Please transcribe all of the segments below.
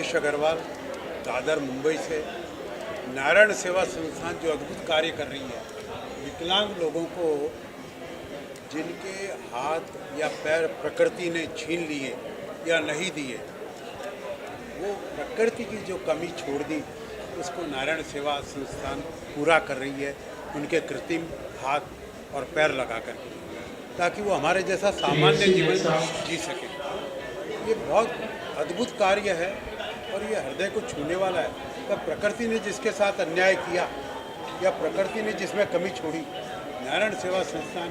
राजेश अग्रवाल, दादर मुंबई से। नारायण सेवा संस्थान जो अद्भुत कार्य कर रही है, विकलांग लोगों को जिनके हाथ या पैर प्रकृति ने छीन लिए या नहीं दिए, वो प्रकृति की जो कमी छोड़ दी, उसको नारायण सेवा संस्थान पूरा कर रही है उनके कृत्रिम हाथ और पैर लगाकर, ताकि वो हमारे जैसा सामान्य जीवन जी सकें। ये बहुत अद्भुत कार्य है और ये हृदय को छूने वाला है। तब प्रकृति ने जिसके साथ अन्याय किया या प्रकृति ने जिसमें कमी छोड़ी, नारायण सेवा संस्थान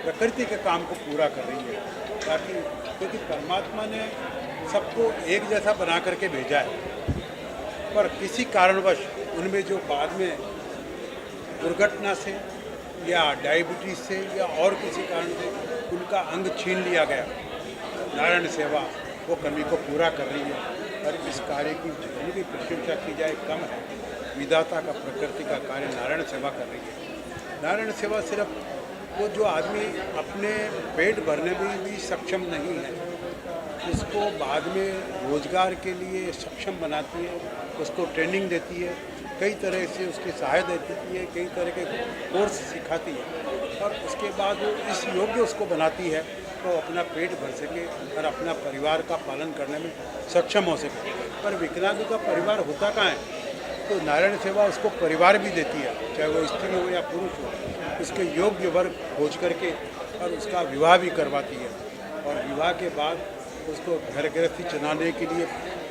प्रकृति के काम को पूरा कर रही है, ताकि क्योंकि परमात्मा ने सबको एक जैसा बना करके भेजा है, पर किसी कारणवश उनमें जो बाद में दुर्घटना से या डायबिटीज़ से या और किसी कारण से उनका अंग छीन लिया गया, नारायण सेवा वो कमी को पूरा कर रही है। और इस कार्य की जितनी भी प्रशंसा की जाए कम है। विधाता का, प्रकृति का कार्य नारायण सेवा कर रही है। नारायण सेवा सिर्फ वो जो आदमी अपने पेट भरने में भी सक्षम नहीं है, उसको बाद में रोजगार के लिए सक्षम बनाती है, उसको ट्रेनिंग देती है, कई तरह से उसकी सहायता देती है, कई तरह के कोर्स सिखाती है और उसके बाद वो इस योग्य उसको बनाती है तो अपना पेट भर सके और अपना परिवार का पालन करने में सक्षम हो सके। पर विकलांग का परिवार होता कहाँ है? तो नारायण सेवा उसको परिवार भी देती है, चाहे वो स्त्री हो या पुरुष हो, उसके योग्य वर्ग खोज करके और उसका विवाह भी करवाती है और विवाह के बाद उसको घर गृहस्थी चलाने के लिए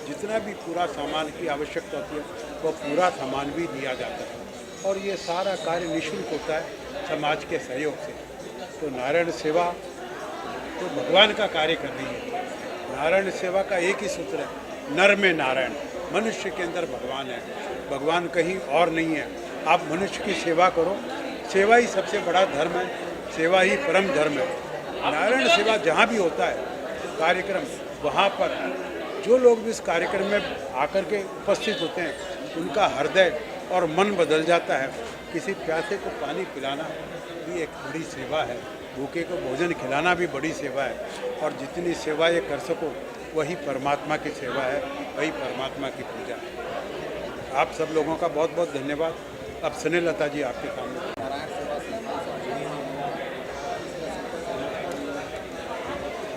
जितना भी पूरा सामान की आवश्यकता होती है वो पूरा सामान भी दिया जाता है और ये सारा कार्य निःशुल्क होता है समाज के सहयोग से। तो नारायण सेवा तो भगवान का कार्य कर रही है। नारायण सेवा का एक ही सूत्र है, नर में नारायण, मनुष्य के अंदर भगवान है, भगवान कहीं और नहीं है। आप मनुष्य की सेवा करो, सेवा ही सबसे बड़ा धर्म है, सेवा ही परम धर्म है। नारायण सेवा जहाँ भी होता है कार्यक्रम, वहाँ पर जो लोग भी इस कार्यक्रम में आकर के उपस्थित होते हैं, उनका हृदय और मन बदल जाता है। किसी प्यासे को पानी पिलाना भी एक बड़ी सेवा है, भूखे को भोजन खिलाना भी बड़ी सेवा है और जितनी सेवा ये कर सको वही परमात्मा की सेवा है, वही परमात्मा की पूजा है। आप सब लोगों का बहुत बहुत धन्यवाद। अब स्नेहलता जी आपके सामने। नारायण सेवा संस्थान से जुड़ी हुई हैं,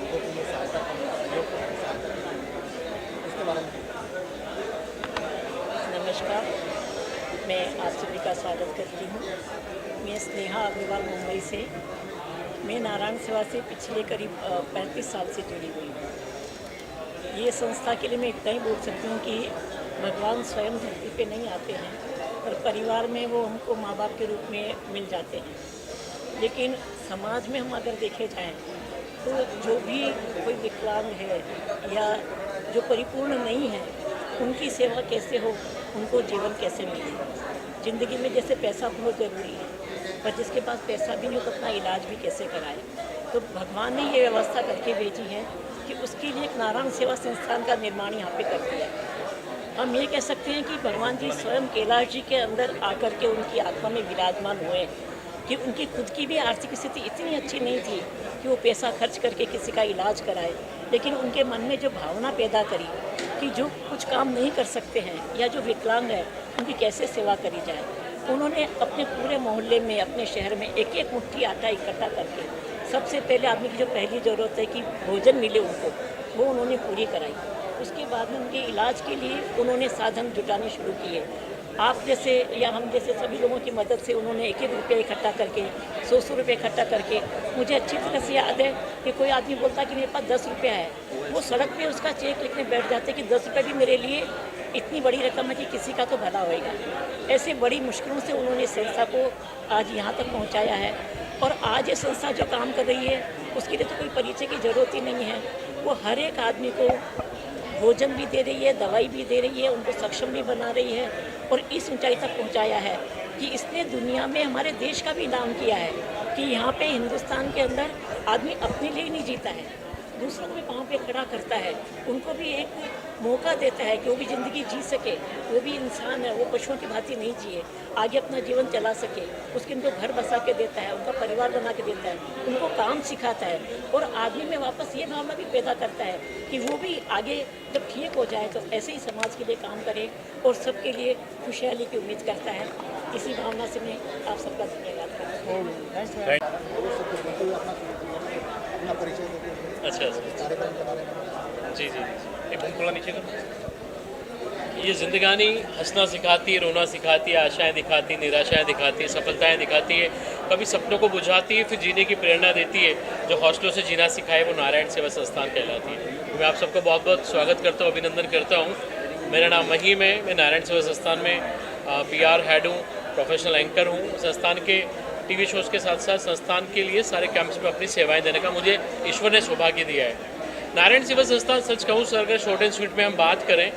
लोगों के लिए सहायता करना, सहयोग करना, साथ करना, उसके बारे में। नमस्कार, मैं आप सभी का स्वागत करती हूँ। मैं स्नेहा अग्रवाल मुंबई से। मैं नारायण सेवा से पिछले करीब 35 साल से जुड़ी हुई हूँ। ये संस्था के लिए मैं इतना ही बोल सकती हूँ कि भगवान स्वयं धरती पे नहीं आते हैं, पर परिवार में वो हमको माँ बाप के रूप में मिल जाते हैं। लेकिन समाज में हम अगर देखे जाएँ तो जो भी कोई विकलांग है या जो परिपूर्ण नहीं है, उनकी सेवा कैसे हो, उनको जीवन कैसे मिले। ज़िंदगी में जैसे पैसा बहुत ज़रूरी है, पर जिसके पास पैसा भी नहीं हो तो अपना इलाज भी कैसे कराए। तो भगवान ने ये व्यवस्था करके भेजी है कि उसके लिए एक नारायण सेवा संस्थान का निर्माण यहाँ पे कर दिया है। हम ये कह सकते हैं कि भगवान जी स्वयं कैलाश जी के अंदर आकर के उनकी आत्मा में विराजमान हुए कि उनकी खुद की भी आर्थिक स्थिति इतनी अच्छी नहीं थी कि वो पैसा खर्च करके किसी का इलाज कराए, लेकिन उनके मन में जो भावना पैदा करी कि जो कुछ काम नहीं कर सकते हैं या जो विकलांग है उनकी कैसे सेवा करी जाए, उन्होंने अपने पूरे मोहल्ले में, अपने शहर में एक एक मुट्ठी आटा इकट्ठा करके सबसे पहले आदमी की जो पहली ज़रूरत है कि भोजन मिले उनको, वो उन्होंने पूरी कराई। उसके बाद में उनके इलाज के लिए उन्होंने साधन जुटाने शुरू किए। आप जैसे या हम जैसे सभी लोगों की मदद से उन्होंने एक एक रुपये इकट्ठा करके, 100 रुपये इकट्ठा करके, मुझे अच्छी तरह से याद है कि कोई आदमी बोलता कि मेरे पास 10 रुपया है, वो सड़क पे उसका चेक लिखने बैठ जाते कि 10 रुपये भी मेरे लिए इतनी बड़ी रकम है कि किसी का तो भला होएगा। ऐसे बड़ी मुश्किलों से उन्होंने संस्था को आज यहाँ तक पहुँचाया है और आज ये संस्था जो काम कर रही है उसके लिए तो कोई परिचय की ज़रूरत ही नहीं है। वो हर एक आदमी को भोजन भी दे रही है, दवाई भी दे रही है, उनको सक्षम भी बना रही है और इस ऊंचाई तक पहुंचाया है कि इसने दुनिया में हमारे देश का भी नाम किया है कि यहाँ पे हिंदुस्तान के अंदर आदमी अपने लिए नहीं जीता है, दूसरों को भी पाँव पे खड़ा करता है, उनको भी एक मौका देता है कि वो भी ज़िंदगी जी सके, वो भी इंसान है, वो पशुओं की भांति नहीं जिए, आगे अपना जीवन चला सके, उसके उनको घर बसा के देता है, उनका परिवार बना के देता है, उनको काम सिखाता है और आदमी में वापस ये भावना भी पैदा करता है कि वो भी आगे जब ठीक हो जाए तो ऐसे ही समाज के लिए काम करे और सबके लिए खुशहाली की उम्मीद करता है। इसी भावना से मैं आप सबका धन्यवाद करता हूँ। अपना परिचय देते अच्छा अच्छा कार्यक्रम के बारे में जी जी जी एक थोड़ा नीचे करो। ये ज़िंदगानी हंसना सिखाती है, रोना सिखाती है, आशाएं दिखाती है, निराशाएं दिखाती है, सफलताएं दिखाती है, कभी सपनों को बुझाती है, फिर जीने की प्रेरणा देती है। जो हौसलों से जीना सिखाए वो नारायण सेवा संस्थान कहलाती है। मैं आप सबका बहुत बहुत स्वागत करता हूँ, अभिनंदन करता हूँ। मेरा नाम महीम है, मैं नारायण सेवा संस्थान में PR हेड हूँ, प्रोफेशनल एंकर हूँ। संस्थान के TV शोज़ के साथ साथ संस्थान के लिए सारे कैंप्स में अपनी सेवाएं देने का मुझे ईश्वर ने सौभाग्य दिया है। नारायण सेवा संस्थान, सच कहूँ सर, अगर शॉर्ट एंड स्वीट में हम बात करें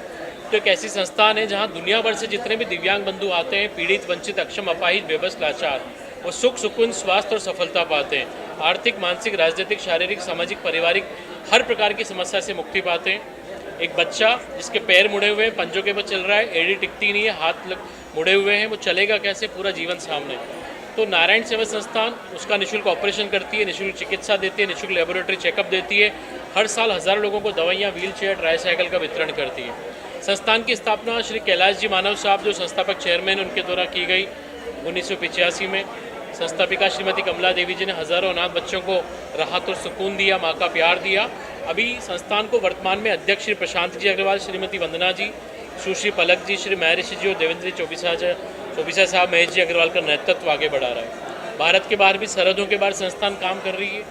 तो एक ऐसी संस्थान है जहाँ दुनिया भर से जितने भी दिव्यांग बंधु आते हैं, पीड़ित, वंचित, अक्षम, अपाहिज, बेबस, लाचार, वो सुख, सुकून, स्वास्थ्य और सफलता पाते हैं। आर्थिक, मानसिक, राजनीतिक, शारीरिक, सामाजिक, पारिवारिक हर प्रकार की समस्या से मुक्ति पाते हैं। एक बच्चा जिसके पैर मुड़े हुए हैं, पंजों के ऊपर चल रहा है, एड़ी टिकती नहीं है, हाथ मुड़े हुए हैं, वो चलेगा कैसे, पूरा जीवन सामने। तो नारायण सेवा संस्थान उसका निःशुल्क ऑपरेशन करती है, निःशुल्क चिकित्सा देती है, निःशुल्क लेबोरेटरी चेकअप देती है, हर साल हज़ारों लोगों को दवाइयाँ, व्हील चेयर, ट्राईसाइकिल का वितरण करती है। संस्थान की स्थापना श्री कैलाश जी मानव साहब, जो संस्थापक चेयरमैन, उनके द्वारा की गई 1985 में। संस्थापिका श्रीमती कमला देवी जी ने हज़ारों अनाथ बच्चों को राहत और सुकून दिया, माँ का प्यार दिया। अभी संस्थान को वर्तमान में अध्यक्ष श्री प्रशांत जी अग्रवाल, श्रीमती वंदना जी, सुश्री पलक जी, श्री महर्षि जी और देवेंद्र जी चौबीसा साहब, महेश जी अग्रवाल का नेतृत्व आगे बढ़ा रहा है। भारत के बाहर भी, सरहदों के बाहर संस्थान काम कर रही है।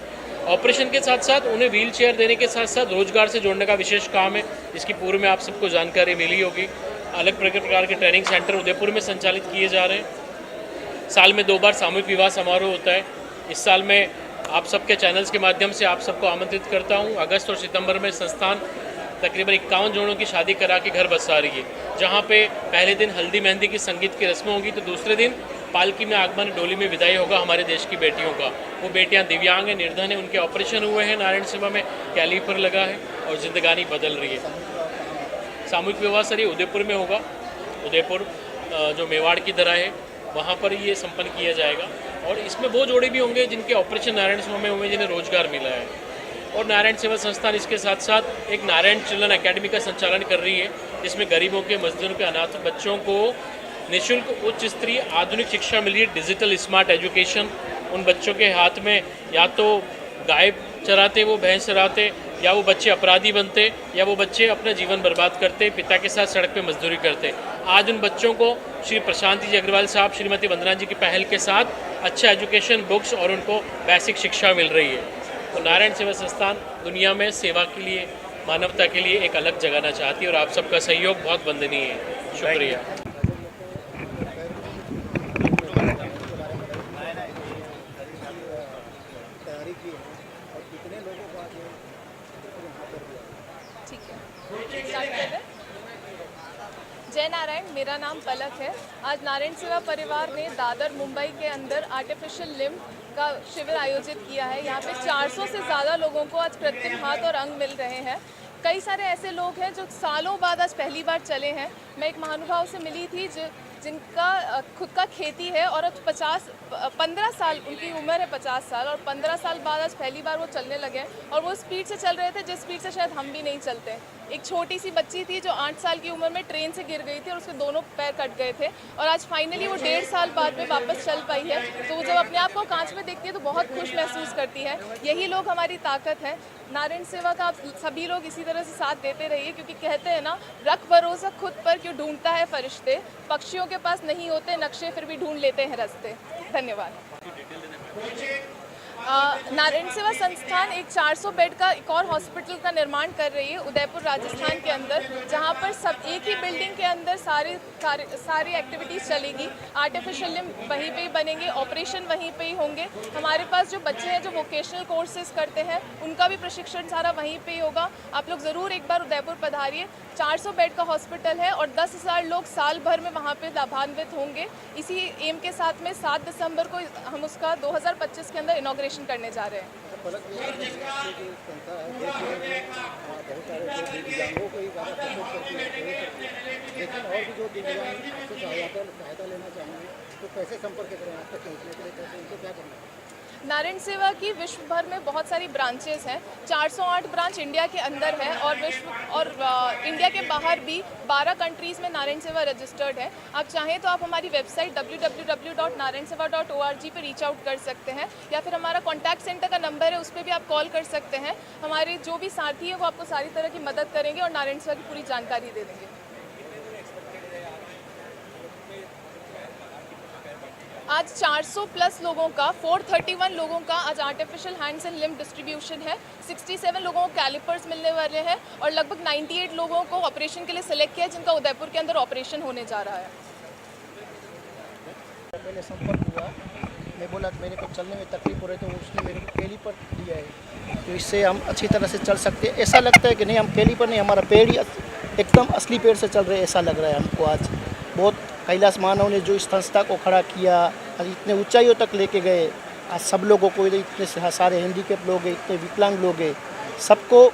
ऑपरेशन के साथ साथ उन्हें व्हील चेयर देने के साथ साथ रोजगार से जोड़ने का विशेष काम है, जिसकी पूर्व में आप सबको जानकारी मिली होगी। अलग प्रकार के ट्रेनिंग सेंटर उदयपुर में संचालित किए जा रहे हैं। साल में 2 बार सामूहिक विवाह समारोह होता है। इस साल में आप सबके चैनल्स के माध्यम से आप सबको आमंत्रित करता हूँ। अगस्त और सितंबर में संस्थान तकरीबन 51 जोड़ों की शादी करा के घर बसा रही है, जहाँ पे पहले दिन हल्दी मेहंदी की संगीत की रस्में होंगी, तो दूसरे दिन पालकी में आगमन, डोली में विदाई होगा हमारे देश की बेटियों का। वो बेटियां दिव्यांग हैं, निर्धन हैं, उनके ऑपरेशन हुए हैं, नारायण सेवा में कैलीपर लगा है और ज़िंदगानी बदल रही है। सामूहिक विवाह सर ये उदयपुर में होगा। उदयपुर जो मेवाड़ की तरह है, वहाँ पर ये संपन्न किया जाएगा। और इसमें वो जोड़े भी होंगे जिनके ऑपरेशन नारायण सेवा में हुए, जिन्हें रोजगार मिला है। और नारायण सेवा संस्थान इसके साथ साथ एक नारायण चिल्ड्रन अकेडमी का संचालन कर रही है, जिसमें गरीबों के, मजदूरों के, अनाथ बच्चों को निःशुल्क उच्च स्तरीय आधुनिक शिक्षा मिली है, डिजिटल स्मार्ट एजुकेशन। उन बच्चों के हाथ में या तो गाय चराते, वो भैंस चराते, या वो बच्चे अपराधी बनते, या वो बच्चे अपना जीवन बर्बाद करते, पिता के साथ सड़क पे मजदूरी करते। आज उन बच्चों को श्री प्रशांत जी अग्रवाल साहब, श्रीमती वंदना जी की पहल के साथ अच्छा एजुकेशन, बुक्स और उनको बेसिक शिक्षा मिल रही है। तो नारायण सेवा संस्थान दुनिया में सेवा के लिए, मानवता के लिए एक अलग जगाना चाहती है और आप सबका सहयोग बहुत वंदनीय है। शुक्रिया। तैयारी की है और कितने लोगों को आज यहाँ पर दिया? ठीक है, स्टार्ट कर रहे हैं। जय नारायण, मेरा नाम पलक है। आज नारायण सेवा परिवार ने दादर मुंबई के अंदर आर्टिफिशियल लिम्ब का शिविर आयोजित किया है। यहाँ पे 400 से ज़्यादा लोगों को आज कृत्रिम हाथ और अंग मिल रहे हैं। कई सारे ऐसे लोग हैं जो सालों बाद आज पहली बार चले हैं। मैं एक महानुभाव से मिली थी जिनका खुद का खेती है और आज 15 साल उनकी उम्र है, 50 साल, और 15 साल बाद आज पहली बार वो चलने लगे और वो स्पीड से चल रहे थे जिस स्पीड से शायद हम भी नहीं चलते। एक छोटी सी बच्ची थी जो 8 साल की उम्र में ट्रेन से गिर गई थी और उसके दोनों पैर कट गए थे, और आज फाइनली वो 1.5 साल बाद में वापस चल पाई है। तो वो जब अपने आप को कांच में देखती है तो बहुत खुश महसूस करती है। यही लोग हमारी ताकत है। नारायण सेवा का आप सभी लोग इसी तरह से साथ देते रहिए, क्योंकि कहते हैं ना, रख भरोसा खुद पर क्यों ढूंढता है फरिश्ते, पक्षियों के पास नहीं होते नक्शे फिर भी ढूंढ लेते हैं रास्ते। धन्यवाद। नारायण सेवा संस्थान एक 400 बेड का एक और हॉस्पिटल का निर्माण कर रही है उदयपुर राजस्थान के अंदर, जहां पर सब एक ही बिल्डिंग के अंदर सारी एक्टिविटीज़ चलेगी। आर्टिफिशियल लिम्ब वहीं पे ही बनेंगे, ऑपरेशन वहीं पे ही होंगे। हमारे पास जो बच्चे हैं जो वोकेशनल कोर्सेज करते हैं, उनका भी प्रशिक्षण सारा वहीं पे ही होगा। आप लोग ज़रूर एक बार उदयपुर पधारिए। 400 बेड का हॉस्पिटल है और 10,000 लोग साल भर में वहाँ पे लाभान्वित होंगे। इसी एम के साथ में 7 दिसंबर को हम उसका 2025 के अंदर इनॉग्रेशन करने जा रहे हैं। पलक ये जो संस्था है देश भर में बहुत सारे जो दिव्यांगों को ही ज़्यादा सपोर्ट करती है, लेकिन और भी जो दिव्यांग से सहायता लेना चाहेंगे तो कैसे संपर्क करें आप तक पहुँचने के लिए, कैसे उनको क्या करना है? नारायण सेवा की विश्व भर में बहुत सारी ब्रांचेस हैं। 408 ब्रांच इंडिया के अंदर है और इंडिया के बाहर भी 12 कंट्रीज़ में नारायण सेवा रजिस्टर्ड है। आप चाहें तो आप हमारी वेबसाइट www.narayanseva.org पे रीच आउट कर सकते हैं, या फिर हमारा कॉन्टैक्ट सेंटर का नंबर है, उस पर भी आप कॉल कर सकते हैं। हमारे जो भी साथी हैं वो आपको सारी तरह की मदद करेंगे और नारायण सेवा की पूरी जानकारी दे देंगे। आज 400 प्लस लोगों का, 431 लोगों का आज artificial hands and limb distribution है। 67 लोगों को कैलिपर्स मिलने वाले हैं और लगभग 98 लोगों को ऑपरेशन के लिए सिलेक्ट किया है, जिनका उदयपुर के अंदर ऑपरेशन होने जा रहा है। पहले संपर्क हुआ, मैं बोला कि मेरे को चलने में तकलीफ हो रही तो उसने मेरे को कैलीपर दिया है, तो इससे हम अच्छी तरह से चल सकते हैं। ऐसा लगता है कि नहीं, हम कैलीपर नहीं, हमारा पेड़ ही एकदम असली पेड़ से चल रहे हैं, ऐसा लग रहा है हमको। आज बहुत कैलाश मानव ने जो इस संस्था को खड़ा किया, आज इतने ऊंचाइयों तक लेके गए, आज सब लोगों को, इतने सारे हैंडीकैप लोग हैं, इतने विकलांग लोग हैं, सबको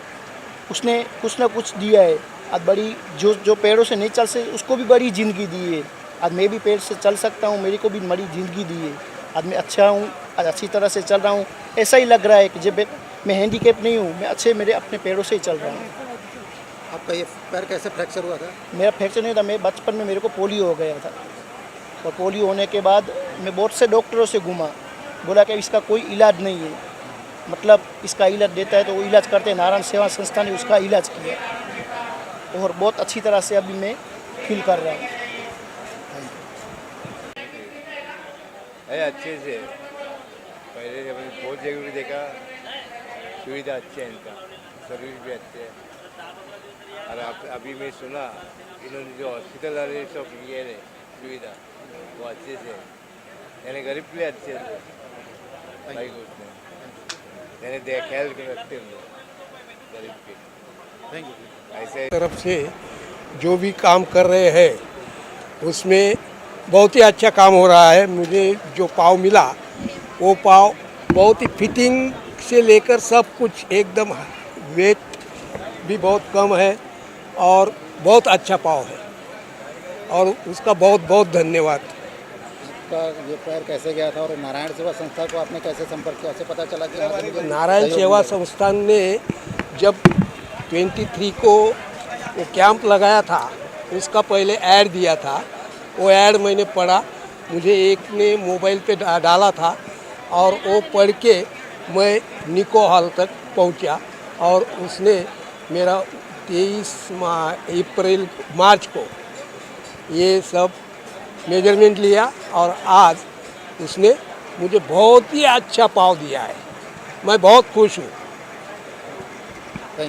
उसने कुछ ना कुछ दिया है। आज बड़ी जो पेड़ों से नहीं चल सकते उसको भी बड़ी ज़िंदगी दी है। आज मैं भी पेड़ से चल सकता हूँ, मेरे को भी बड़ी ज़िंदगी दी है। आज मैं अच्छा हूँ, आज अच्छी तरह से चल रहा हूँ। ऐसा ही लग रहा है कि जब मैं हैंडीकैप नहीं हूँ, मैं मेरे अपने पैरों से ही चल रहा हूँ। आपका ये पैर कैसे फ्रैक्चर हुआ था? मेरा फ्रैक्चर नहीं था, मैं बचपन में मेरे को पोलियो हो गया था, और पोलियो होने के बाद मैं बहुत से डॉक्टरों से घूमा, बोला कि इसका कोई इलाज नहीं है, मतलब इसका इलाज देता है तो वो इलाज करते हैं। नारायण सेवा संस्था ने उसका इलाज किया और बहुत अच्छी तरह से अभी मैं फील कर रहा हूँ। अच्छे से पहले जब मैंने बहुत जगह भी देखा, सुविधा अच्छी है इनका, सर्विस भी अच्छे है। और अभी मैं सुना इन्होंने जो हॉस्पिटल वाले सब किए हैं सुविधा, वो अच्छे से, यानी गरीब के लिए अच्छे से भाई को उसने यानी ख्याल रखते हैं गरीब के। Thank you. ऐसे तरफ से जो भी काम कर रहे हैं उसमें बहुत ही अच्छा काम हो रहा है। मुझे जो पाव मिला वो पाव बहुत ही फिटिंग से लेकर सब कुछ एकदम, वेट भी बहुत कम है और बहुत अच्छा पाव है, और उसका बहुत बहुत धन्यवाद। आपका ये पैर कैसे गया था और नारायण सेवा संस्था को आपने कैसे संपर्क किया, उससे पता चला कि नारायण सेवा संस्थान ने जब 23 को वो कैंप लगाया था, उसका पहले ऐड दिया था, वो ऐड मैंने पढ़ा, मुझे एक ने मोबाइल पे डाला था और वो पढ़ के मैं निको हॉल तक पहुंचा, और उसने मेरा 23 मार्च को ये सब मेजरमेंट लिया और आज उसने मुझे बहुत ही अच्छा पाव दिया है। मैं बहुत खुश हूँ।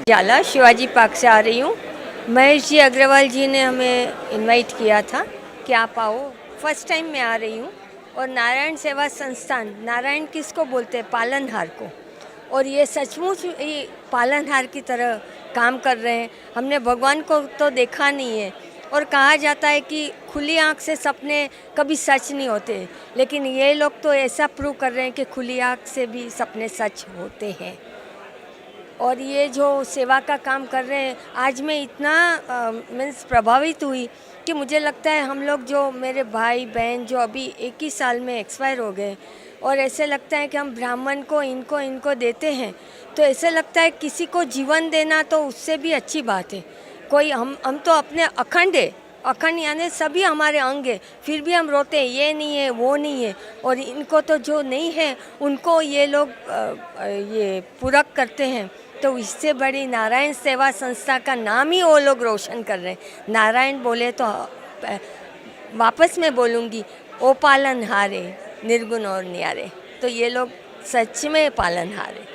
जाला शिवाजी पार्क से आ रही हूँ। महेश जी अग्रवाल जी ने हमें इनवाइट किया था कि आप आओ। फर्स्ट टाइम मैं आ रही हूँ। और नारायण सेवा संस्थान, नारायण किसको बोलते हैं? पालनहार को। और ये सचमुच ये पालनहार की तरह काम कर रहे हैं। हमने भगवान को तो देखा नहीं है, और कहा जाता है कि खुली आँख से सपने कभी सच नहीं होते, लेकिन ये लोग तो ऐसा प्रूव कर रहे हैं कि खुली आँख से भी सपने सच होते हैं। और ये जो सेवा का काम कर रहे हैं, आज मैं इतना मीन्स प्रभावित हुई कि मुझे लगता है हम लोग, जो मेरे भाई बहन जो अभी एक ही साल में एक्सपायर हो गए, और ऐसे लगता है कि हम ब्राह्मण को इनको देते हैं, तो ऐसे लगता है किसी को जीवन देना तो उससे भी अच्छी बात है। कोई हम तो अपने अखंड है, अखंड यानी सभी हमारे अंग है, फिर भी हम रोते हैं ये नहीं है वो नहीं है, और इनको तो जो नहीं है उनको ये लोग ये पूरक करते हैं। तो इससे बड़ी नारायण सेवा संस्था का नाम ही वो लोग रोशन कर रहे हैं। नारायण बोले तो वापस मैं बोलूँगी, ओ पालनहारे निर्गुण और न्यारे। तो ये लोग सच में पालनहार है।